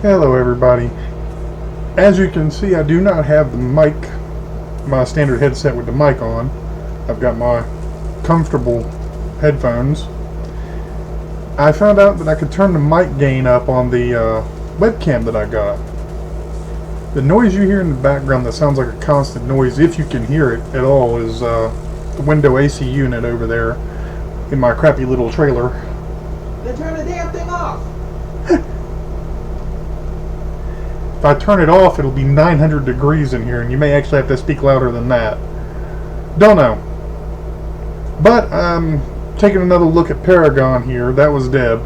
Hello everybody. As you can see, I do not have the mic, my standard headset with the mic on. I've got my comfortable headphones. I found out that I could turn the mic gain up on the webcam that I got. The noise you hear in the background that sounds like a constant noise, if you can hear it at all, is the window AC unit over there in my crappy little trailer. Then turn the damn thing off. If I turn it off, it'll be 900 degrees in here, and you may actually have to speak louder than that. Don't know. But I'm taking another look at Paragon here. That was Deb.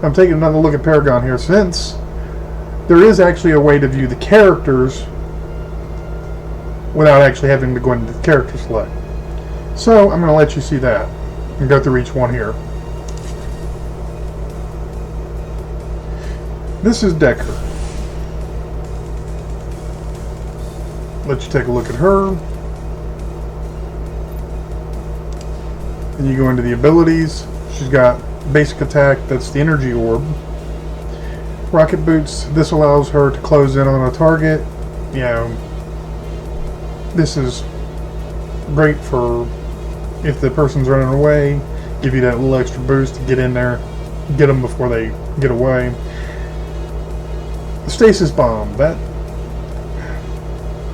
I'm taking another look at Paragon here, since there is actually a way to view the characters without actually having to go into the character select. So I'm going to let you see that and go through each one here. This is Decker. Let you take a look at her. And you go into the abilities. She's got basic attack, that's the energy orb. Rocket boots, this allows her to close in on a target. You know, this is great for if the person's running away, give you that little extra boost to get in there, get them before they get away. The stasis bomb, that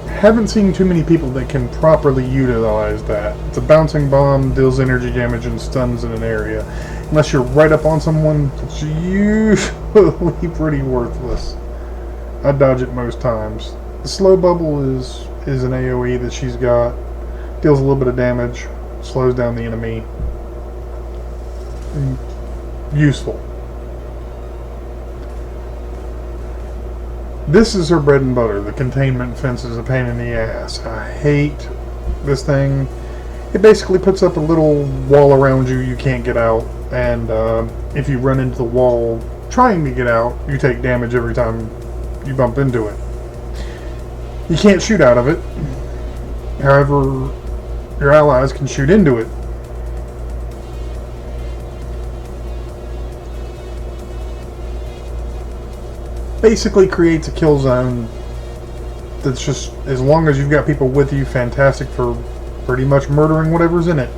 haven't seen too many people that can properly utilize that. It's a bouncing bomb, deals energy damage and stuns in an area. Unless you're right up on someone, it's usually pretty worthless. I dodge it most times. The slow bubble is an AoE that she's got. Deals a little bit of damage, slows down the enemy. Useful. This is her bread and butter. The containment fence is a pain in the ass. I hate this thing. It basically puts up a little wall around you. You can't get out. And if you run into the wall trying to get out, you take damage every time you bump into it. You can't shoot out of it. However, your allies can shoot into it. Basically creates a kill zone that's just, as long as you've got people with you, fantastic for pretty much murdering whatever's in it.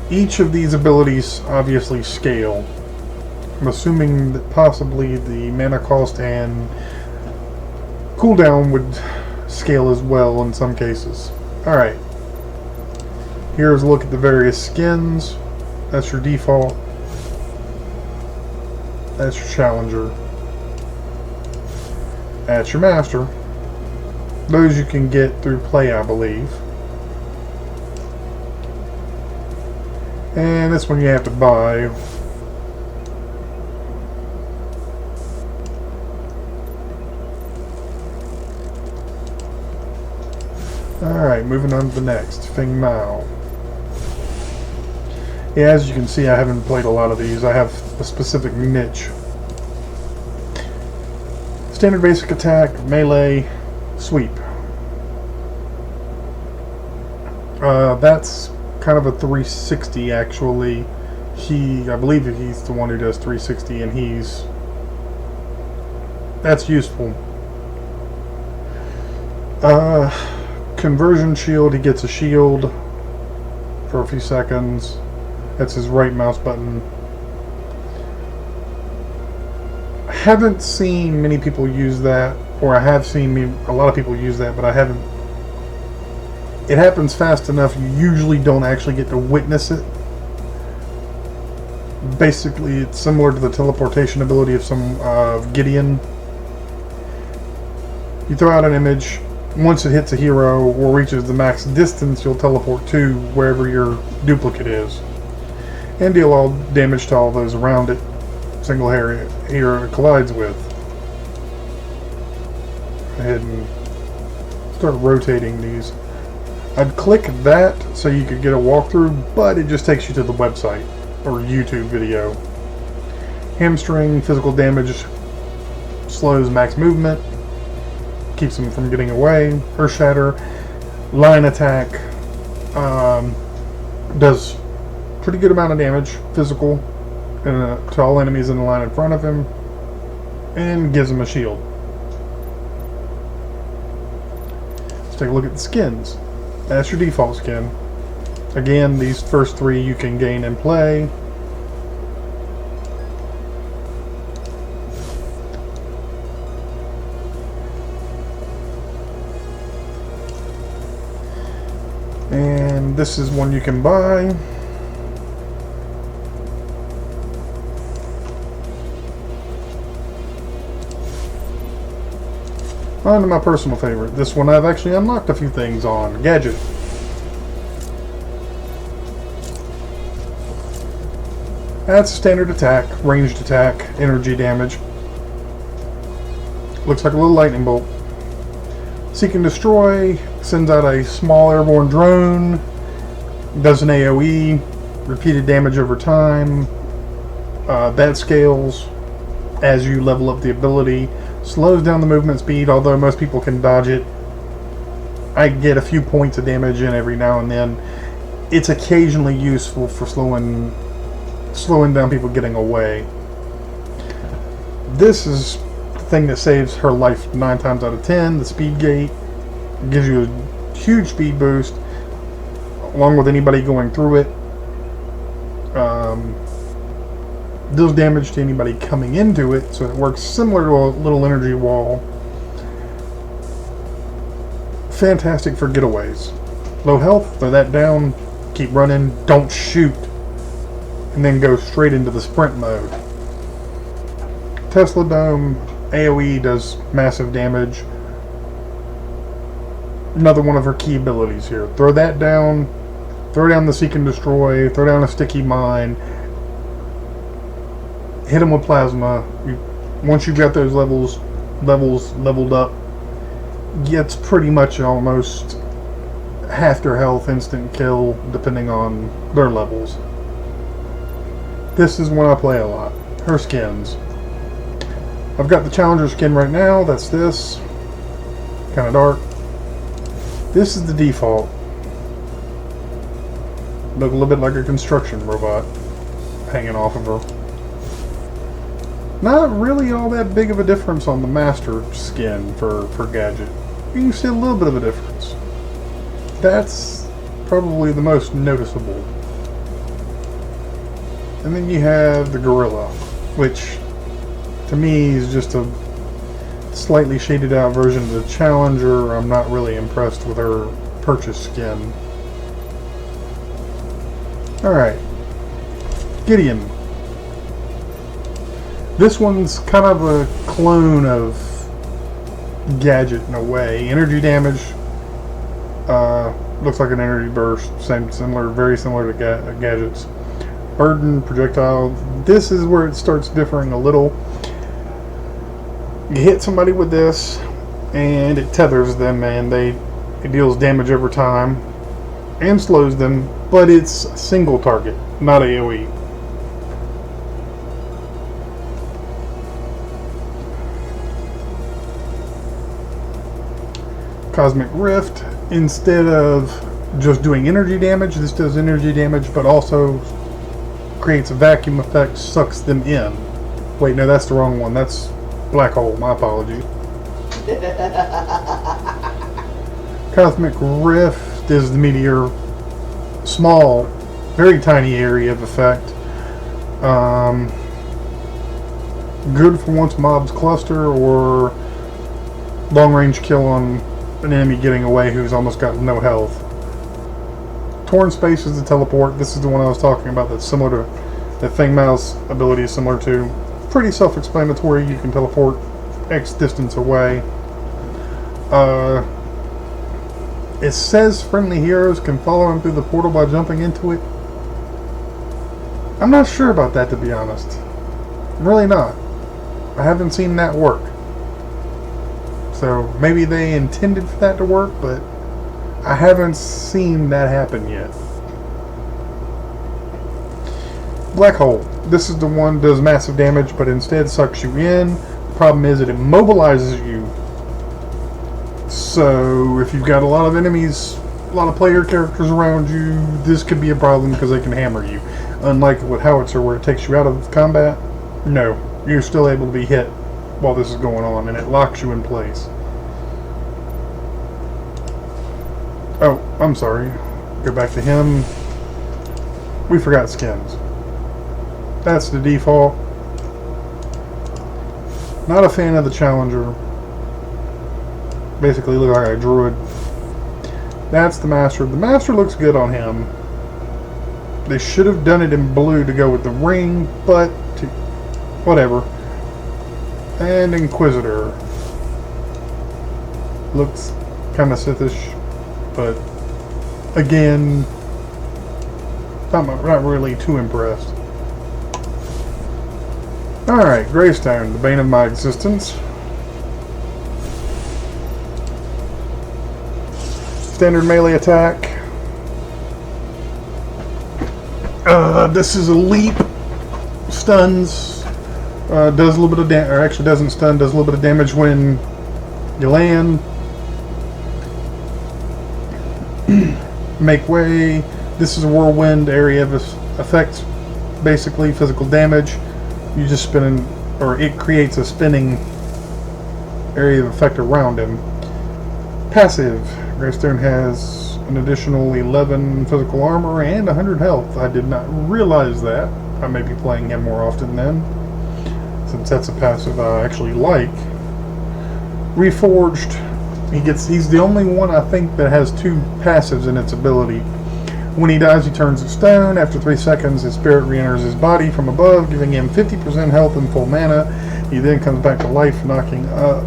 Each of these abilities obviously scale. I'm assuming that possibly the mana cost and cooldown would scale as well in some cases. Alright. Here's a look at the various skins. That's your default. That's your challenger. That's your master. Those you can get through play, I believe. And this one you have to buy. Alright, moving on to the next. Feng Mao. Yeah, as you can see, I haven't played a lot of these. I have a specific niche. Standard basic attack, melee, sweep. That's kind of a 360 actually. I believe he's the one who does 360, and that's useful. Conversion shield, he gets a shield for a few seconds. That's his right mouse button. I haven't seen many people use that, or I have seen a lot of people use that, but I haven't. It happens fast enough, you usually don't actually get to witness it. Basically, it's similar to the teleportation ability of Gideon. You throw out an image, once it hits a hero or reaches the max distance, you'll teleport to wherever your duplicate is. And deal all damage to all those around it. Single hero collides with. Go ahead and start rotating these. I'd click that so you could get a walkthrough, but it just takes you to the website or YouTube video. Hamstring, physical damage, slows max movement, keeps him from getting away. Earth Shatter, line attack, does pretty good amount of damage, physical, to all enemies in the line in front of him, and gives him a shield. Let's take a look at the skins. That's your default skin. Again, these first three you can gain and play. And this is one you can buy. On to my personal favorite. This one I've actually unlocked a few things on. Gadget. That's standard attack, ranged attack, energy damage. Looks like a little lightning bolt. Seek and Destroy sends out a small airborne drone. Does an AoE, repeated damage over time. That scales as you level up the ability. Slows down the movement speed, although most people can dodge it. I get a few points of damage in every now and then. It's occasionally useful for slowing down people getting away. This is the thing that saves her life 9 times out of 10. The speed gate gives you a huge speed boost, along with anybody going through it. Deals damage to anybody coming into it, so it works similar to a little energy wall. Fantastic for getaways. Low health, throw that down, keep running, don't shoot, and then go straight into the sprint mode. Tesla Dome, AoE does massive damage. Another one of her key abilities here. Throw that down, throw down the Seek and Destroy, throw down a Sticky Mine, hit them with plasma. Once you've got those levels leveled up, gets pretty much almost half their health, instant kill, depending on their levels. This is one I play a lot. Her skins. I've got the Challenger skin right now. That's this. Kind of dark. This is the default. Look a little bit like a construction robot hanging off of her. Not really all that big of a difference on the Master skin for Gadget. You can see a little bit of a difference. That's probably the most noticeable. And then you have the Gorilla, which to me is just a slightly shaded out version of the Challenger. I'm not really impressed with her purchase skin. Alright. Gideon. This one's kind of a clone of Gadget in a way. Energy damage. Looks like an energy burst. Very similar to Gadget's. Burden, projectile. This is where it starts differing a little. You hit somebody with this, and it tethers them, and it deals damage over time, and slows them. But it's a single target, not AoE. Cosmic Rift, instead of just doing energy damage, this does energy damage, but also creates a vacuum effect, sucks them in. Wait, no, that's the wrong one. That's Black Hole. My apology. Cosmic Rift is the meteor. Small, very tiny area of effect. Good for once mobs cluster or long range kill on an enemy getting away who's almost got no health. Torn Space is the teleport. This is the one I was talking about that's similar to the Thing Mouse ability is similar to. Pretty self-explanatory. You can teleport X distance away. It says friendly heroes can follow him through the portal by jumping into it. I'm not sure about that, to be honest. Really not. I haven't seen that work. So maybe they intended for that to work, but I haven't seen that happen yet. Black Hole. This is the one that does massive damage, but instead sucks you in. The problem is it immobilizes you. So if you've got a lot of enemies, a lot of player characters around you, this could be a problem because they can hammer you. Unlike with Howitzer where it takes you out of combat, no, you're still able to be hit while this is going on, and it locks you in place. Oh, I'm sorry. Go back to him. We forgot skins. That's the default. Not a fan of the Challenger. Basically look like a druid. That's the Master. The Master looks good on him. They should have done it in blue to go with the ring, but whatever. And Inquisitor. Looks kind of Sithish, but again, not really too impressed. Alright, Greystone, the bane of my existence. Standard melee attack. This is a leap. Stuns. Does a little bit of damage, or actually doesn't stun, does a little bit of damage when you land. Make way. This is a whirlwind area of effects, basically physical damage. You just spin, or it creates a spinning area of effect around him. Passive. Greystone has an additional 11 physical armor and 100 health. I did not realize that. I may be playing him more often then, since that's a passive I actually like. Reforged. He's the only one I think that has 2 passives in its ability. When he dies, he turns to stone. After 3 seconds, his spirit re-enters his body from above, giving him 50% health and full mana. He then comes back to life, knocking up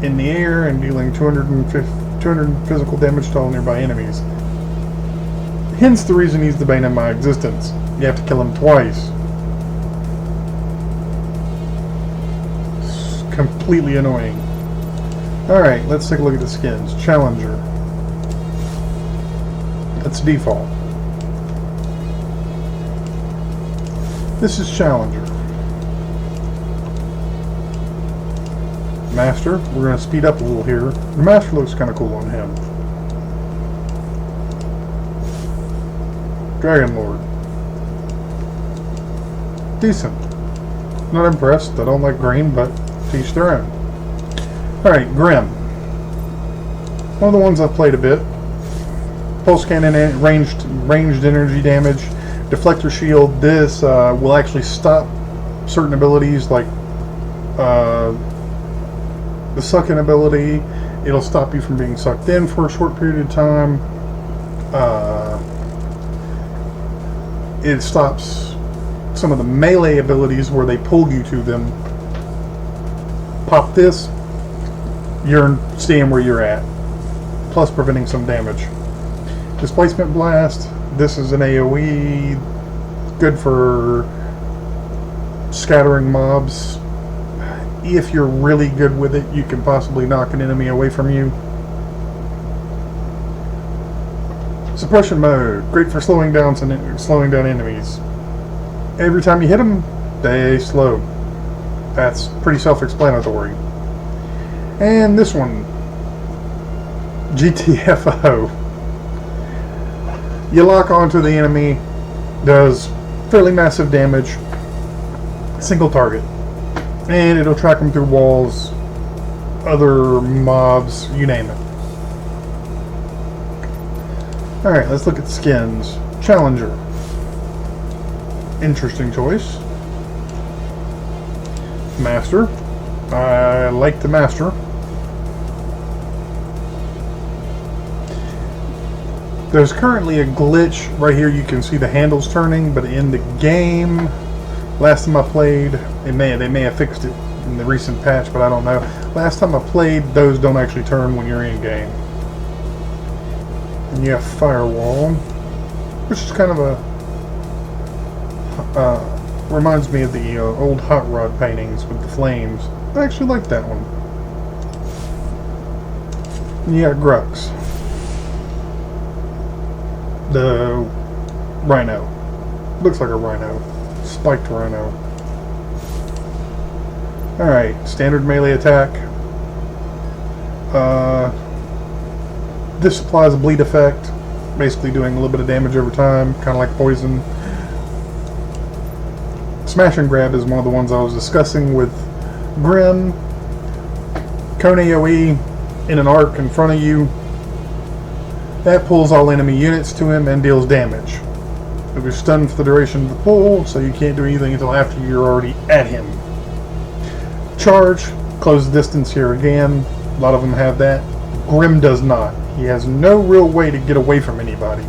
in the air and dealing 200 physical damage to all nearby enemies. Hence the reason he's the bane of my existence. You have to kill him twice. It's completely annoying. Alright, let's take a look at the skins. Challenger. That's default. This is Challenger. Master, we're going to speed up a little here. The Master looks kind of cool on him. Dragon Lord. Decent. Not impressed. I don't like green, but to each their own. Alright, Grim. One of the ones I've played a bit. Pulse cannon, ranged energy damage. Deflector shield. This will actually stop certain abilities like the sucking ability. It'll stop you from being sucked in for a short period of time. It stops some of the melee abilities where they pull you to them. Pop this, you're staying where you're at, plus preventing some damage. Displacement blast. This is an AoE, good for scattering mobs. If you're really good with it, you can possibly knock an enemy away from you. Suppression mode, great for slowing down enemies. Every time you hit them, they slow. That's pretty self-explanatory. And this one, GTFO. You lock onto the enemy, does fairly massive damage, single target, and it'll track them through walls, other mobs, you name it. Alright, let's look at skins. Challenger. Interesting choice. Master. I like the Master. There's currently a glitch right here. You can see the handles turning, but in the game, last time I played, they may have fixed it in the recent patch, but I don't know. Last time I played, those don't actually turn when you're in game. And you have Firewall, which is kind of a reminds me of the old Hot Rod paintings with the flames. I actually like that one. And you got Grux, the Rhino. Looks like a rhino. Spiked rhino. Alright, standard melee attack. This applies a bleed effect, basically doing a little bit of damage over time, kind of like poison. Smash and Grab is one of the ones I was discussing with Grim. Cone AoE in an arc in front of you. That pulls all enemy units to him and deals damage. You'll be stunned for the duration of the pull, so you can't do anything until after you're already at him. Charge, close the distance here again. A lot of them have that. Grim does not. He has no real way to get away from anybody,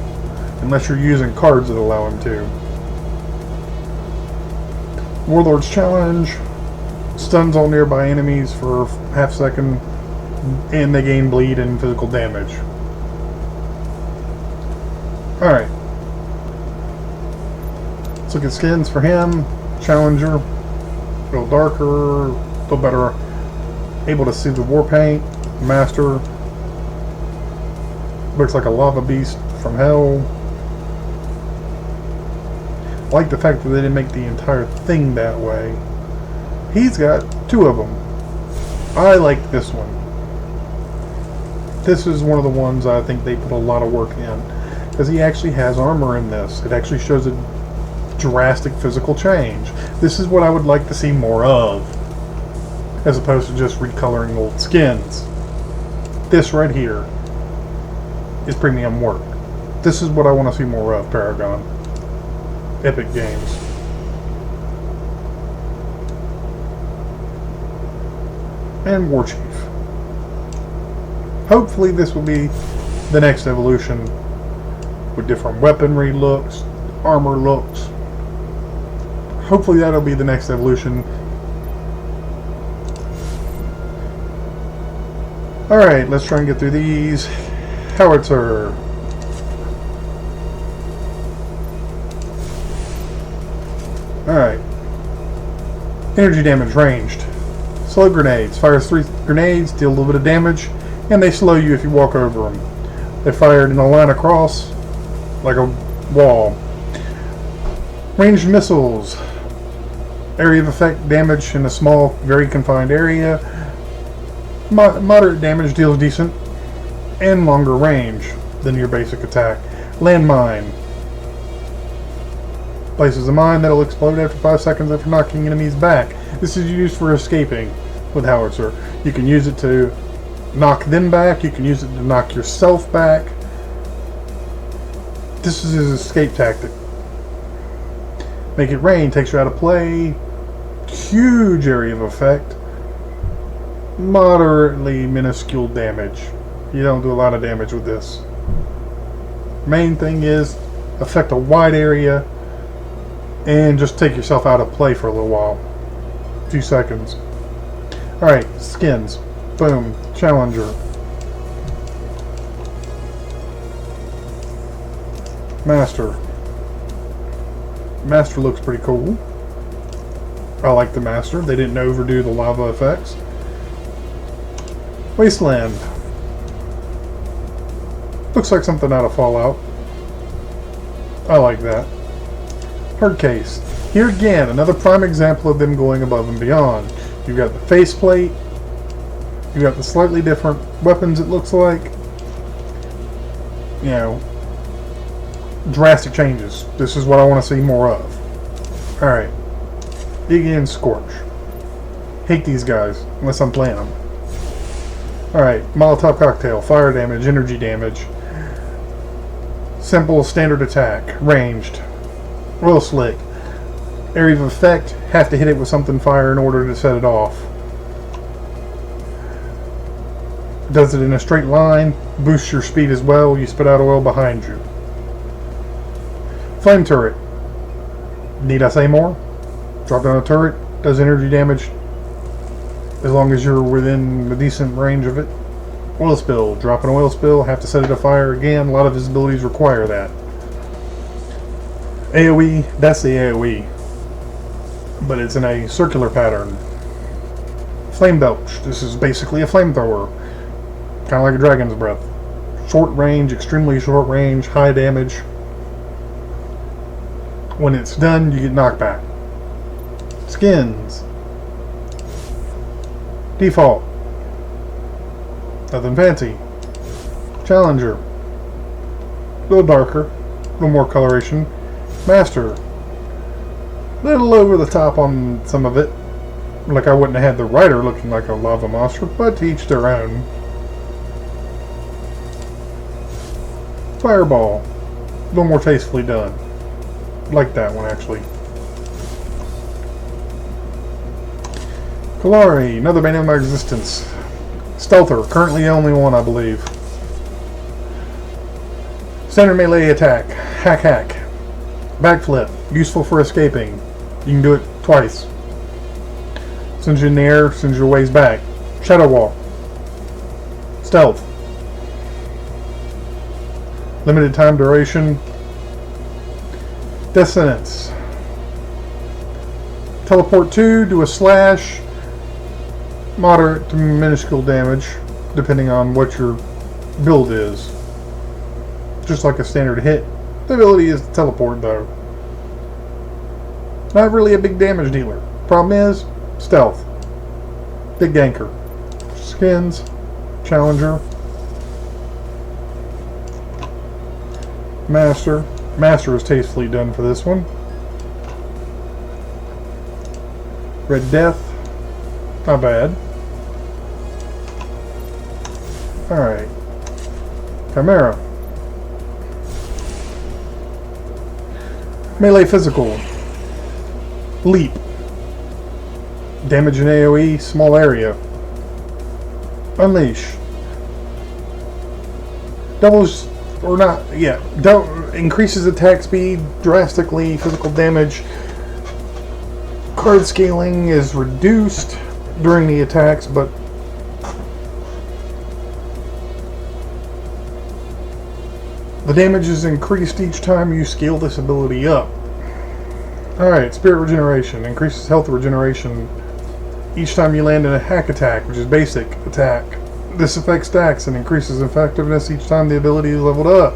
unless you're using cards that allow him to. Warlord's Challenge, stuns all nearby enemies for half second, and they gain bleed and physical damage. Alright. Let's look at skins for him. Challenger, a little darker, a little better able to see the war paint. Master, looks like a lava beast from hell. I like the fact that they didn't make the entire thing that way. He's got two of them. I like this one. This is one of the ones I think they put a lot of work in, because he actually has armor in this. It actually shows a drastic physical change. This is what I would like to see more of, as opposed to just recoloring old skins. This right here is premium work. This is what I want to see more of, Paragon. Epic Games. And War Chief. Hopefully this will be the next evolution with different weaponry looks, armor looks. Hopefully that'll be the next evolution. Alright, let's try and get through these. Howitzer. Alright. Energy damage ranged. Slow grenades. Fires 3 grenades, deal a little bit of damage, and they slow you if you walk over them. They're fired in a line across, like a wall. Ranged missiles. Area of effect damage in a small, very confined area. Moderate damage, deals decent, and longer range than your basic attack. Landmine. Places a mine that'll explode after 5 seconds after knocking enemies back. This is used for escaping with Howitzer. You can use it to knock them back. You can use it to knock yourself back. This is his escape tactic. Make it rain, takes you out of play. Huge area of effect. Moderately minuscule damage. You don't do a lot of damage with this. Main thing is affect a wide area and just take yourself out of play for a little while. A few seconds. Alright, skins. Boom. Challenger. Master. Master looks pretty cool. I like the Master. They didn't overdo the lava effects. Wasteland. Looks like something out of Fallout. I like that. Hard case. Here again, another prime example of them going above and beyond. You've got the faceplate. You've got the slightly different weapons, it looks like. You know, drastic changes. This is what I want to see more of. Alright. Dig in, Scorch. Hate these guys, unless I'm playing them. Alright, Molotov Cocktail. Fire damage, energy damage. Simple standard attack. Ranged. Oil Slick. Area of effect. Have to hit it with something fire in order to set it off. Does it in a straight line. Boosts your speed as well. You spit out oil behind you. Flame Turret. Need I say more? Drop down a turret. Does energy damage as long as you're within a decent range of it. Oil Spill. Drop an oil spill. Have to set it afire again. A lot of his abilities require that. AoE. That's the AoE. But it's in a circular pattern. Flame Belch. This is basically a flamethrower. Kind of like a dragon's breath. Short range, extremely short range, high damage. When it's done, you get knocked back. Skins. Default. Nothing fancy. Challenger. A little darker. A little more coloration. Master. Little over the top on some of it. Like I wouldn't have had the writer looking like a lava monster, but to each their own. Fireball. A little more tastefully done. Like that one, actually. Kalari, another bane of my existence. Stealther, currently the only one, I believe. Standard melee attack. Hack hack. Backflip, useful for escaping. You can do it twice. Sends you in the air, sends your ways back. Shadow Walk. Stealth. Limited time duration. Death Sentence. Teleport 2, do a slash. Moderate to minuscule damage, depending on what your build is. Just like a standard hit. The ability is to teleport, though. Not really a big damage dealer. Problem is, stealth. Big ganker. Skins. Challenger. Master. Master is tastefully done for this one. Red Death. Not bad. Alright. Chimera. Melee physical. Leap. Damage in AoE, small area. Unleash. Doubles, or not, yeah. Increases attack speed drastically, physical damage. Card scaling is reduced during the attacks, but the damage is increased each time you scale this ability up. Alright, Spirit Regeneration. Increases health regeneration each time you land in a hack attack, which is basic attack. This affects stacks and increases effectiveness each time the ability is leveled up.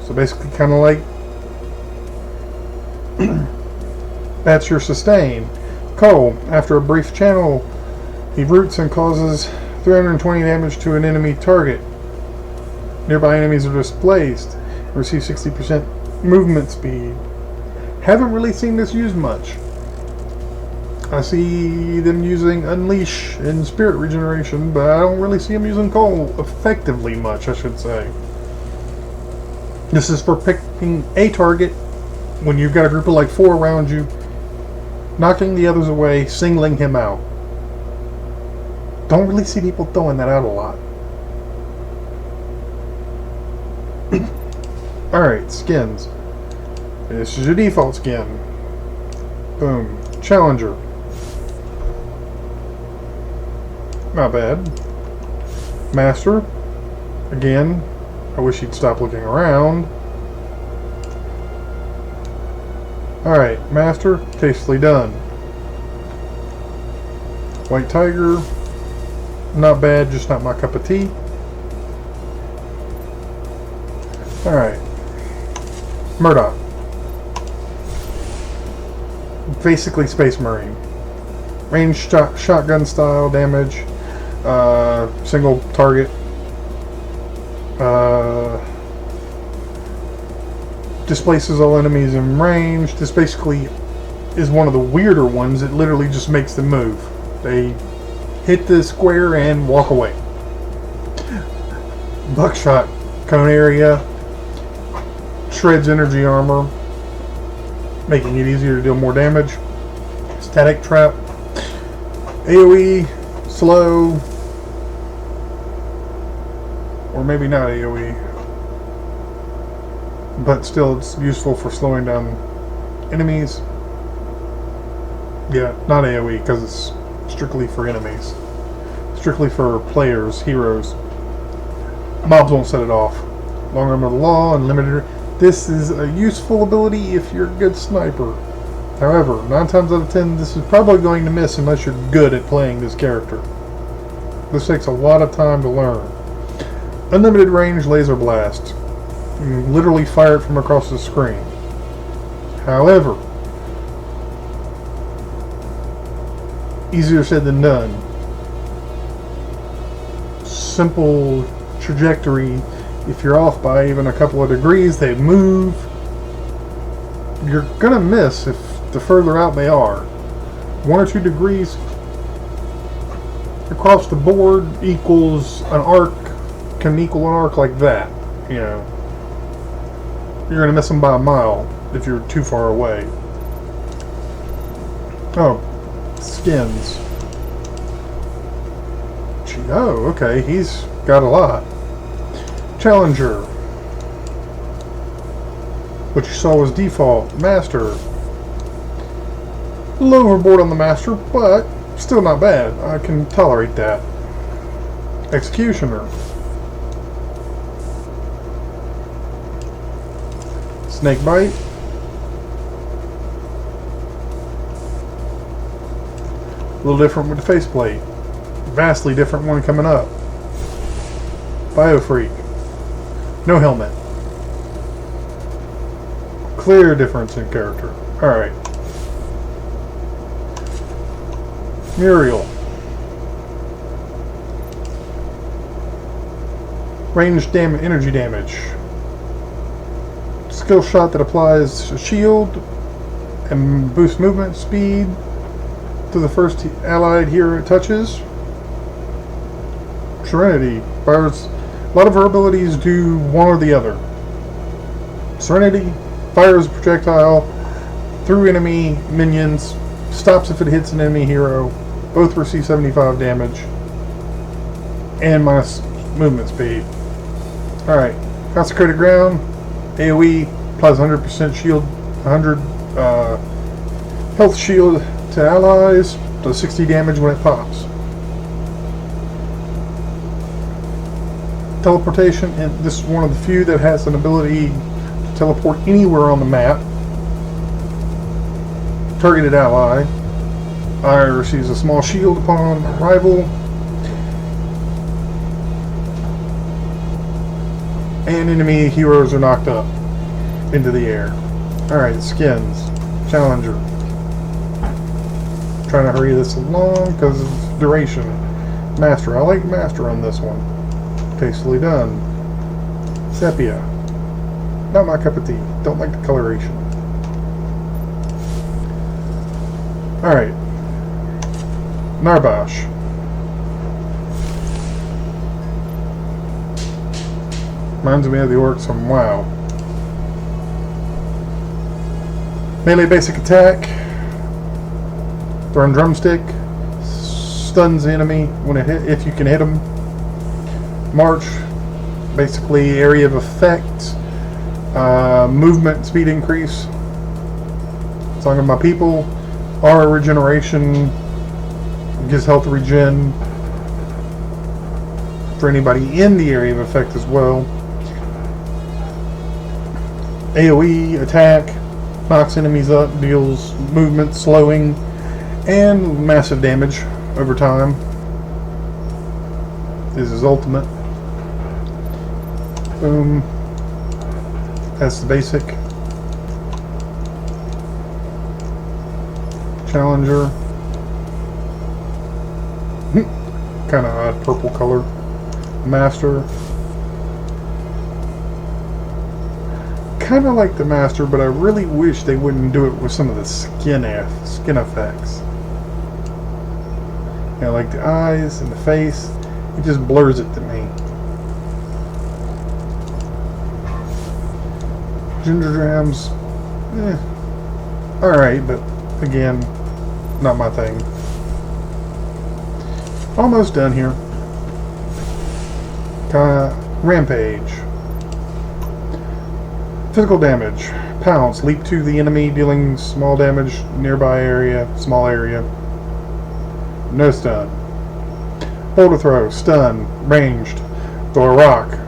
So basically kind of like that's your sustain. Cole, after a brief channel, he roots and causes 320 damage to an enemy target. Nearby enemies are displaced. Receive 60% movement speed. Haven't really seen this used much. I see them using Unleash and Spirit Regeneration, but I don't really see them using Cole effectively much, I should say. This is for picking a target when you've got a group of like 4 around you, knocking the others away, singling him out. Don't really see people throwing that out a lot. Alright, skins. This is your default skin. Boom. Challenger. Not bad. Master. Again, I wish he'd stop looking around. Alright, Master. Tastefully done. White Tiger. Not bad, just not my cup of tea. Alright. Murdoch. Basically Space Marine. Ranged shotgun style damage. Single target. Displaces all enemies in range. This basically is one of the weirder ones. It literally just makes them move. They hit the square and walk away. Buckshot. Cone area. Shreds energy armor, making it easier to deal more damage. Static trap. AoE, slow, or maybe not AoE, but still it's useful for slowing down enemies. Yeah, not AoE because it's strictly for enemies, strictly for players, heroes. Mobs won't set it off. Long arm of the law, unlimited. This is a useful ability if you're a good sniper. However, 9 times out of 10, this is probably going to miss unless you're good at playing this character. This takes a lot of time to learn. Unlimited range laser blast. You can literally fire it from across the screen. However, easier said than done. Simple trajectory. If you're off by even a couple of degrees, they move. You're gonna miss if the further out they are. 1 or 2 degrees across the board equals an arc, can equal an arc like that. You know, you're going to miss them by a mile if you're too far away. Oh, skins. Gee, oh, okay, he's got a lot. Challenger. What you saw was default. Master. A little overboard on the master, but still not bad. I can tolerate that. Executioner. Snakebite. A little different with the faceplate. Vastly different one coming up. Biofreak. No helmet. Clear difference in character. Alright. Muriel. Ranged damage, energy damage. Skill shot that applies a shield and boosts movement speed to the first allied hero it touches. Serenity. Fires. A lot of her abilities do one or the other. Serenity fires a projectile through enemy minions, stops if it hits an enemy hero, both receive 75 damage, and minus movement speed. Alright, Consecrated Ground, AoE, applies 100% shield, 100 health shield to allies, does 60 damage when it pops. Teleportation, and this is one of the few that has an ability to teleport anywhere on the map. Targeted ally receives a small shield upon arrival, and enemy heroes are knocked up into the air. Alright, skins. Challenger. Trying to hurry this along because of duration. Master. I like Master on this one. Tastefully done. Sepia. Not my cup of tea. Don't like the coloration. Alright. Narbash. Reminds me of the orcs from WoW. Melee basic attack. Thrown drumstick. Stuns the enemy when it hit, if you can hit them. March. Basically area of effect. Movement speed increase. Song of My People. Aura regeneration. Gives health regen for anybody in the area of effect as well. AoE attack. Knocks enemies up. Deals movement slowing. And massive damage over time. Is his ultimate. Boom. That's the basic. Challenger. Kind of odd purple color. Master. Kind of like the Master, but I really wish they wouldn't do it with some of the skin effects. You know, like the eyes and the face. It just blurs it to me. Ginger Jams. Alright, but again, not my thing. Almost done here. Rampage. Physical damage. Pounce. Leap to the enemy, dealing small damage nearby area, small area. No stun. Boulder throw. Stun. Ranged. Throw a rock.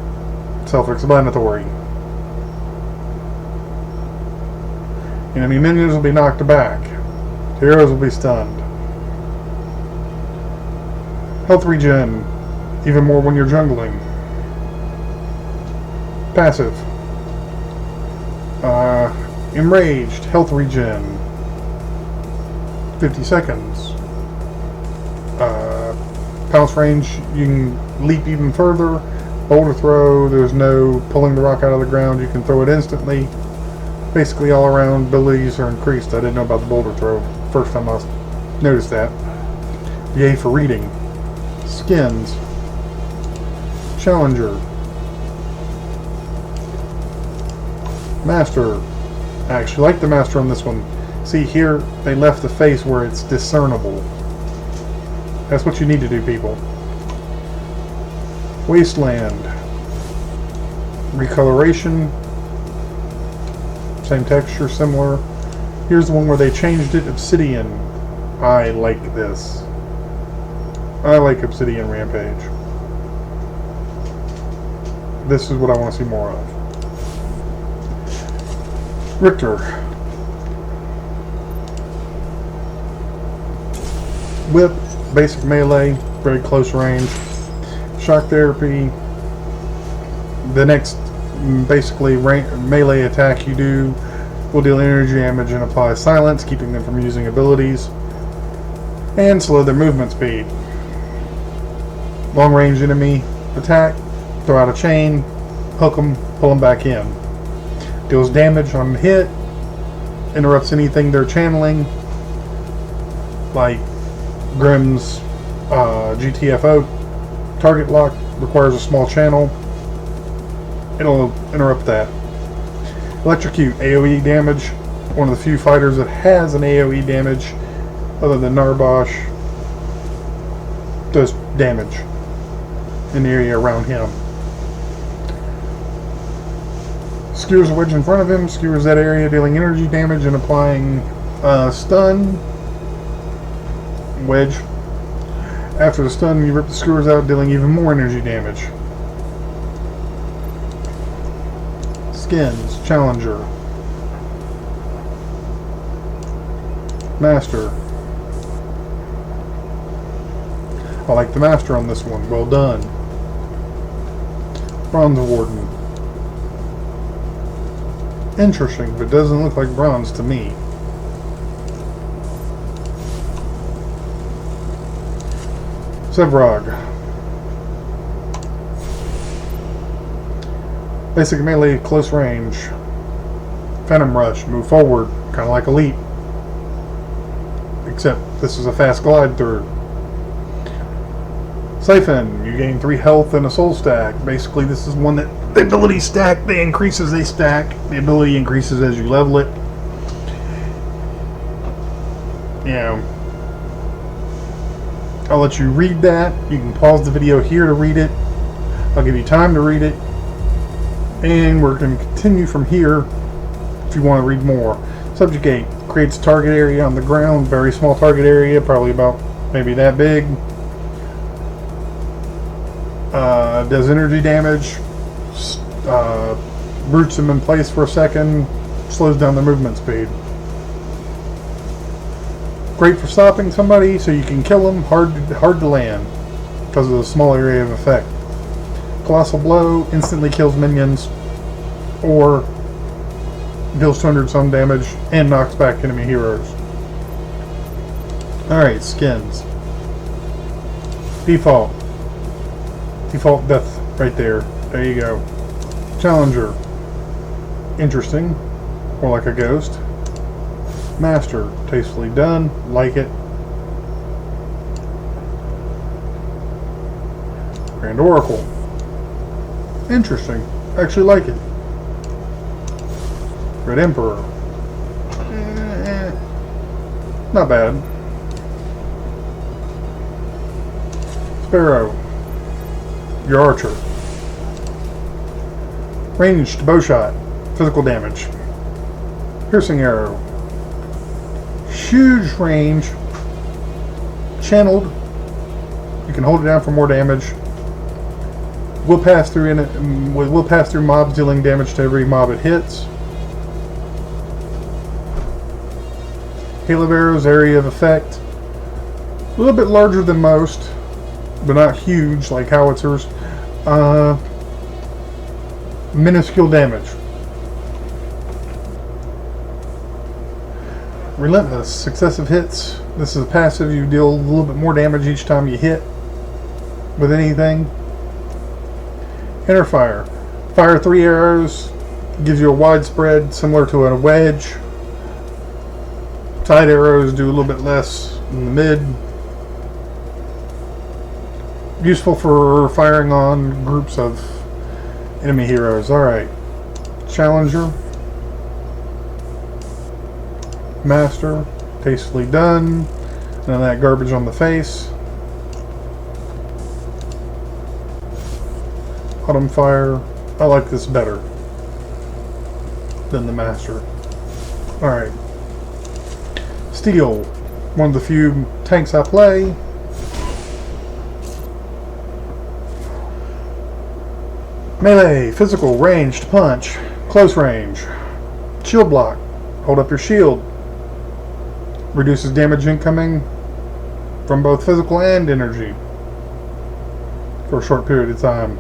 Self-explanatory. Enemy minions will be knocked back. Heroes will be stunned. Health regen. Even more when you're jungling. Passive. Enraged. Health regen. 50 seconds. Pounce range. You can leap even further. Boulder throw. There's no pulling the rock out of the ground. You can throw it instantly. Basically all around abilities are increased. I didn't know about the boulder throw. First time I noticed that. Yay for reading. Skins. Challenger. Master. I actually like the master on this one. See here, they left the face where it's discernible. That's what you need to do, people. Wasteland. Recoloration. Same texture, similar. Here's the one where they changed it. Obsidian. I like this. I like Obsidian Rampage. This is what I want to see more of. Richter. Whip, basic melee, very close range. Shock therapy. The next basically melee attack you do will deal energy damage and apply silence, keeping them from using abilities. And slow their movement speed. Long range enemy attack, throw out a chain, hook them, pull them back in. Deals damage on hit, interrupts anything they're channeling, like Grimm's GTFO. Target lock requires a small channel. It'll interrupt that. Electrocute, AoE damage. One of the few fighters that has an AoE damage, other than Narbosh, does damage in the area around him. Skewers a wedge in front of him, skewers that area, dealing energy damage and applying stun. Wedge. After the stun, you rip the skewers out, dealing even more energy damage. Skins, Challenger. Master. I like the Master on this one. Well done. Bronze Warden. Interesting, but doesn't look like bronze to me. Sevrog. Basic melee, close range. Phantom Rush, move forward, kind of like Elite. Except this is a fast glide through. Siphon, you gain 3 health and a soul stack. Basically, this is one that the ability stack, they increase as they stack. The ability increases as you level it. Yeah. I'll let you read that. You can pause the video here to read it. I'll give you time to read it. And we're going to continue from here if you want to read more. Subjugate creates a target area on the ground, very small target area, probably about maybe that big. Does energy damage, roots them in place for a second, slows down their movement speed. Great for stopping somebody so you can kill them, hard to land because of the small area of effect. Colossal Blow instantly kills minions or deals 200 some damage and knocks back enemy heroes. Alright, skins. Default death right there. There you go. Challenger. Interesting. More like a ghost. Master. Tastefully done. Like it. Grand Oracle. Interesting. Actually like it. Red Emperor. Not bad. Sparrow. Your archer. Ranged bow shot. Physical damage. Piercing arrow. Huge range. Channeled. You can hold it down for more damage. Will pass through mobs, dealing damage to every mob it hits. Hail of arrows, area of effect. A little bit larger than most, but not huge like howitzers. Minuscule damage. Relentless, successive hits. This is a passive. You deal a little bit more damage each time you hit with anything. Inner fire. Fire 3 arrows Gives you a wide spread similar to a wedge. Side arrows do a little bit less in the mid. Useful for firing on groups of enemy heroes. Alright. Challenger. Master. Tastefully done. None of that garbage on the face. Autumn Fire. I like this better than the Master. Alright. Steel. One of the few tanks I play. Melee. Physical. Ranged. Punch. Close range. Shield block. Hold up your shield. Reduces damage incoming from both physical and energy for a short period of time.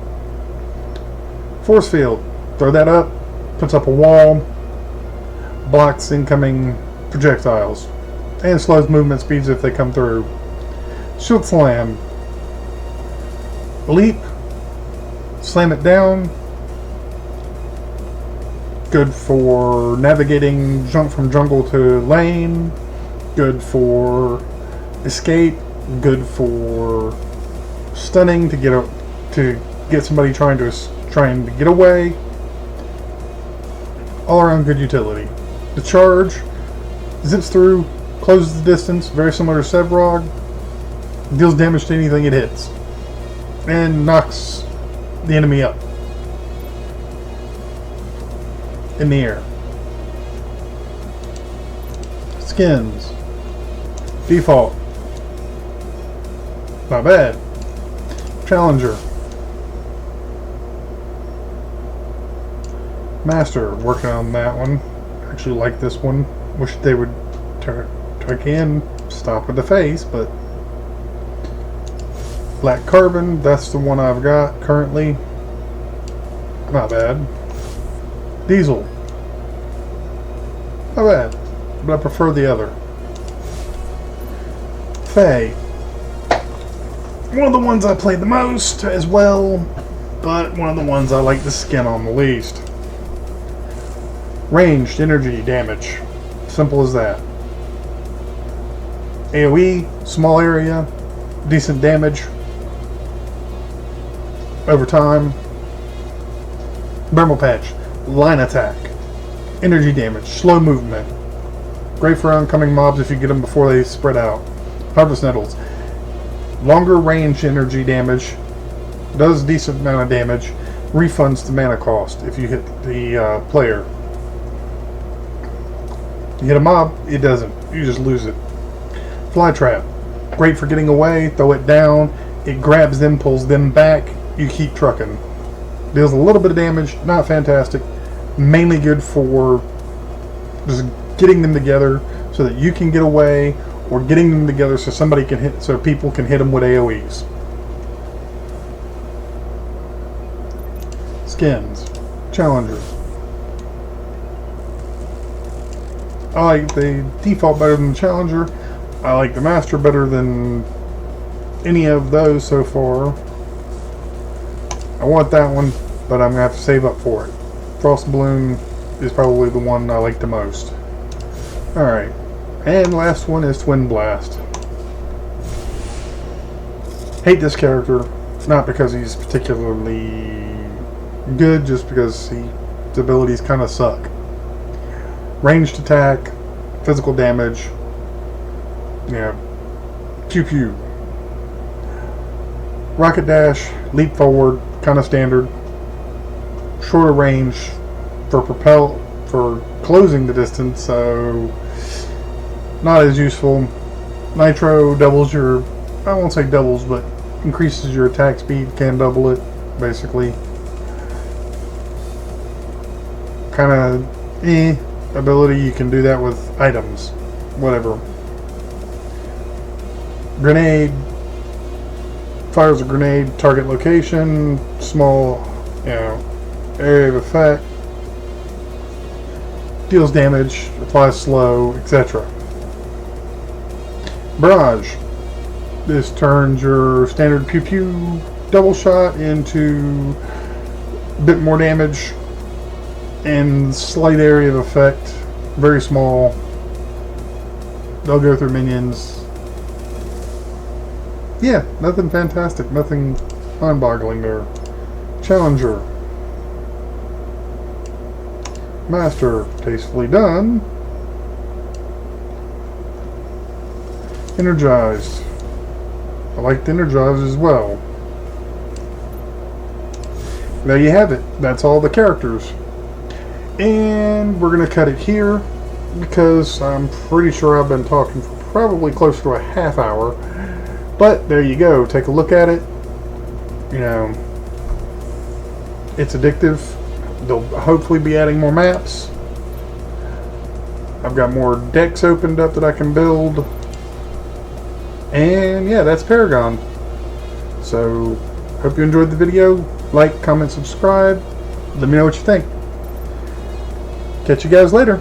Force field. Throw that up. Puts up a wall. Blocks incoming projectiles. And slows movement speeds if they come through. Shield slam. Leap. Slam it down. Good for navigating jump from jungle to lane. Good for escape. Good for stunning to get somebody trying to get away. All around good utility. The charge zips through, closes the distance, very similar to Sevrog. Deals damage to anything it hits, and knocks the enemy up in the air. Skins. Default. Not bad. Challenger. Master. Working on that one. Actually like this one. Wish they would again stop with the face, but black carbon, that's the one I've got currently. Not bad. Diesel. Not bad, but I prefer the other. Faye. One of the ones I played the most as well, but one of the ones I like the skin on the least. Ranged energy damage. Simple as that. AoE, small area, decent damage over time. Bramble Patch, line attack, energy damage, slow movement. Great for oncoming mobs if you get them before they spread out. Harvest Nettles, longer range energy damage, does decent amount of damage, refunds the mana cost if you hit the player. You hit a mob, it doesn't. You just lose it. Fly Trap. Great for getting away, throw it down, it grabs them, pulls them back, you keep trucking. Deals a little bit of damage, not fantastic. Mainly good for just getting them together so that you can get away, or getting them together so somebody can hit, so people can hit them with AoEs. Skins. Challenger. I like the default better than the Challenger. I like the Master better than any of those so far. I want that one, but I'm going to have to save up for it. Frost Bloom is probably the one I like the most. Alright. And last one is Twin Blast. Hate this character. Not because he's particularly good, just because his abilities kind of suck. Ranged attack, physical damage, yeah, pew pew. Rocket dash, leap forward, kind of standard. Shorter range for closing the distance, so not as useful. Nitro doubles your, I won't say doubles, but increases your attack speed, can double it, basically. Kind of ability, you can do that with items, whatever. Grenade, fires a grenade, target location, small, area of effect, deals damage, applies slow, etc. Barrage. This turns your standard pew pew double shot into a bit more damage and slight area of effect, very small. They'll go through minions. Yeah, nothing fantastic, nothing mind-boggling there. Challenger. Master, tastefully done. Energized. I liked Energized as well. There you have it. That's all the characters. And we're going to cut it here because I'm pretty sure I've been talking for probably close to a half hour. But there you go. Take a look at it. You know, it's addictive. They'll hopefully be adding more maps. I've got more decks opened up that I can build. And yeah, that's Paragon. So, hope you enjoyed the video. Like, comment, subscribe. Let me know what you think. Catch you guys later.